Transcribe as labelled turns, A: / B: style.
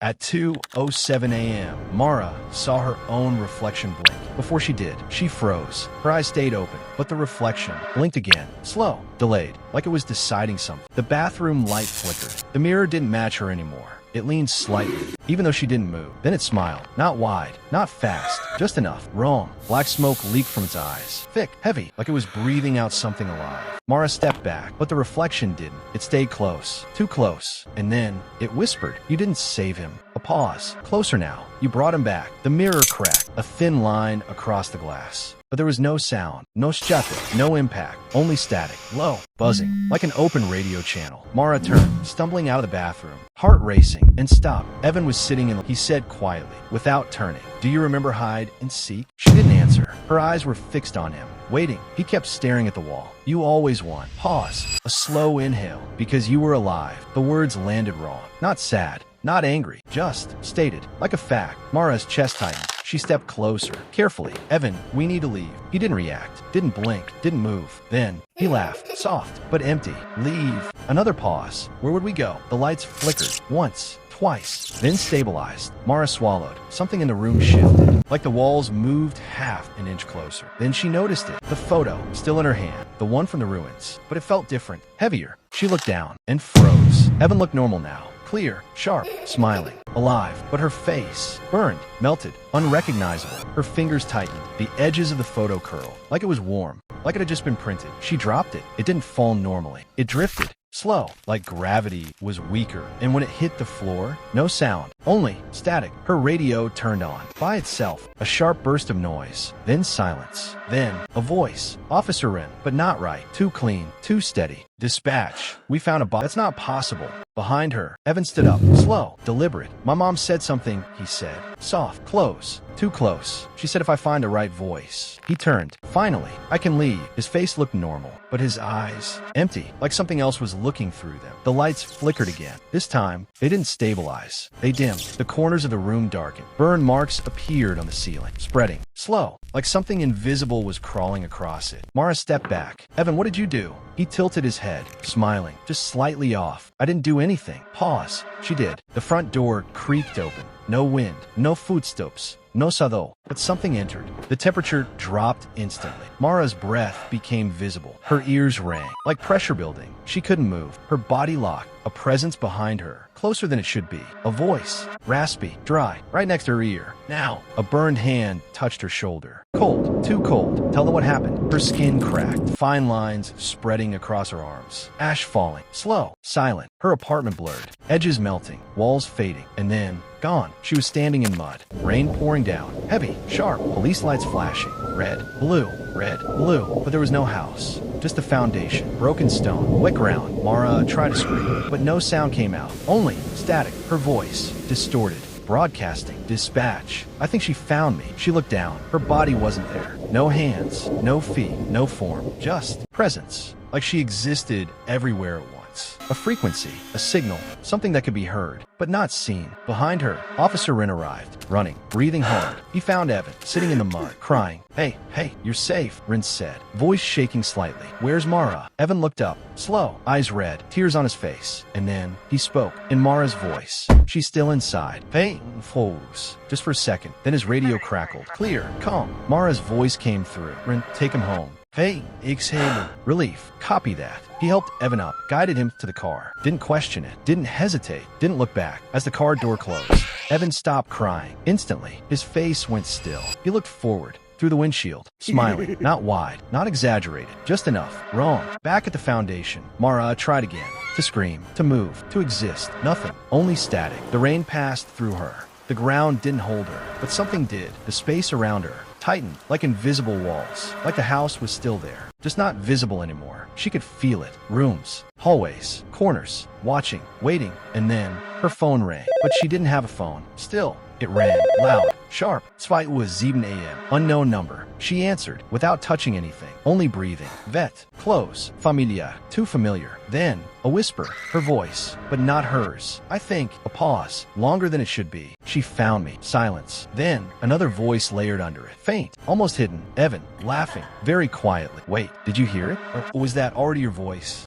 A: At 2:07 a.m., Mara saw her own reflection blink. Before she did, she froze. Her eyes stayed open, but the reflection blinked again. Slow, delayed, like it was deciding something. The bathroom light flickered. The mirror didn't match her anymore. It leaned slightly, even though she didn't move. Then it smiled. Not wide, not fast, just enough. Wrong. Black smoke leaked from its eyes. Thick, heavy, like it was breathing out something alive. Mara stepped back, but the reflection didn't. It stayed close. Too close. And then it whispered, "You didn't save him." A pause. Closer now. You brought him back. The mirror cracked. A thin line across the glass. But there was no sound, no static, no impact, only static, low, buzzing, like an open radio channel. Mara turned, stumbling out of the bathroom, heart racing, and stopped. Evan was sitting in the... He said quietly, without turning, "Do you remember hide and seek?" She didn't answer. Her eyes were fixed on him, waiting. He kept staring at the wall. "You always won." Pause. A slow inhale. "Because you were alive." The words landed wrong. Not sad, not angry, just stated, like a fact. Mara's chest tightened. She stepped closer, carefully. "Evan, we need to leave." He didn't react, didn't blink, didn't move. Then he laughed, soft but empty. "Leave." Another pause. Where would we go? The lights flickered, once, twice, then stabilized. Mara swallowed. Something in the room shifted, like the walls moved half an inch closer. Then she noticed it. The photo, still in her hand, the one from the ruins. But it felt different, heavier. She looked down and froze. Evan looked normal now. Clear, sharp, smiling, alive, but her face burned, melted, unrecognizable. Her fingers tightened. The edges of the photo curled, like it was warm, like it had just been printed. She dropped it. It didn't fall normally. It drifted, slow, like gravity was weaker. And when it hit the floor, no sound, only static. Her radio turned on, by itself. A sharp burst of noise, then silence, then a voice. "Officer Wren," but not right. Too clean, too steady. "Dispatch. We found a body." "That's not possible." Behind her, Evan stood up, slow, deliberate. "My mom said something," he said. Soft, close, too close. "She said if I find the right voice." He turned. "Finally, I can leave." His face looked normal, but his eyes, empty, like something else was looking through them. The lights flickered again. This time, they didn't stabilize. They dimmed. The corners of the room darkened. Burn marks appeared on the ceiling, spreading, slow, like something invisible was crawling across it. Mara stepped back. "Evan, what did you do?" He tilted his head, smiling, just slightly off. "I didn't do anything." Pause. She did. The front door creaked open. No wind, no footsteps, no sado, but something entered. The temperature dropped instantly. Mara's breath became visible. Her ears rang, like pressure building. She couldn't move. Her body locked. A presence behind her, closer than it should be. A voice, raspy, dry, right next to her ear. "Now." A burned hand touched her shoulder. Cold, too cold. "Tell them what happened." Her skin cracked, fine lines spreading across her arms. Ash falling, slow, silent. Her apartment blurred, edges melting, walls fading, and then gone. She was standing in mud, rain pouring down, heavy, sharp, police lights flashing, red, blue, but there was no house. Just a foundation, broken stone, wet ground. Mara tried to scream, but no sound came out. Only static. Her voice, distorted, broadcasting. "Dispatch. I think she found me." She looked down. Her body wasn't there. No hands, no feet, no form. Just presence. Like she existed everywhere at once. A frequency, a signal, something that could be heard, but not seen. Behind her, Officer Wren arrived, running, breathing hard. He found Evan, sitting in the mud, crying. Hey, you're safe," Wren said, voice shaking slightly. "Where's Mara?" Evan looked up, slow, eyes red, tears on his face. And then he spoke, in Mara's voice. "She's still inside." Hey, froze. Just for a second. Then his radio crackled. Clear, calm. Mara's voice came through. "Wren, take him home." "Hey, exhale." Relief. Copy that. He helped Evan up, guided him to the car. Didn't question it, didn't hesitate, didn't look back. As the car door closed, Evan stopped crying. Instantly, his face went still. He looked forward, through the windshield, smiling. Not wide, not exaggerated, just enough. Wrong. Back at the foundation, Mara tried again. To scream, to move, to exist. Nothing. Only static. The rain passed through her. The ground didn't hold her, but something did. The space around her tightened, like invisible walls, like the house was still there, just not visible anymore. She could feel it. Rooms, hallways, corners, watching, waiting, and then her phone rang. But she didn't have a phone. Still, it rang, loud, sharp. 2:07 a.m. Unknown number. She answered, without touching anything, only breathing. Vet, close, familia, too familiar. Then, a whisper, her voice, but not hers. I think, a pause, longer than it should be. She found me. Silence. Then, another voice layered under it. Faint, almost hidden. Evan, laughing, very quietly. Wait, did you hear it? Or was that already your voice?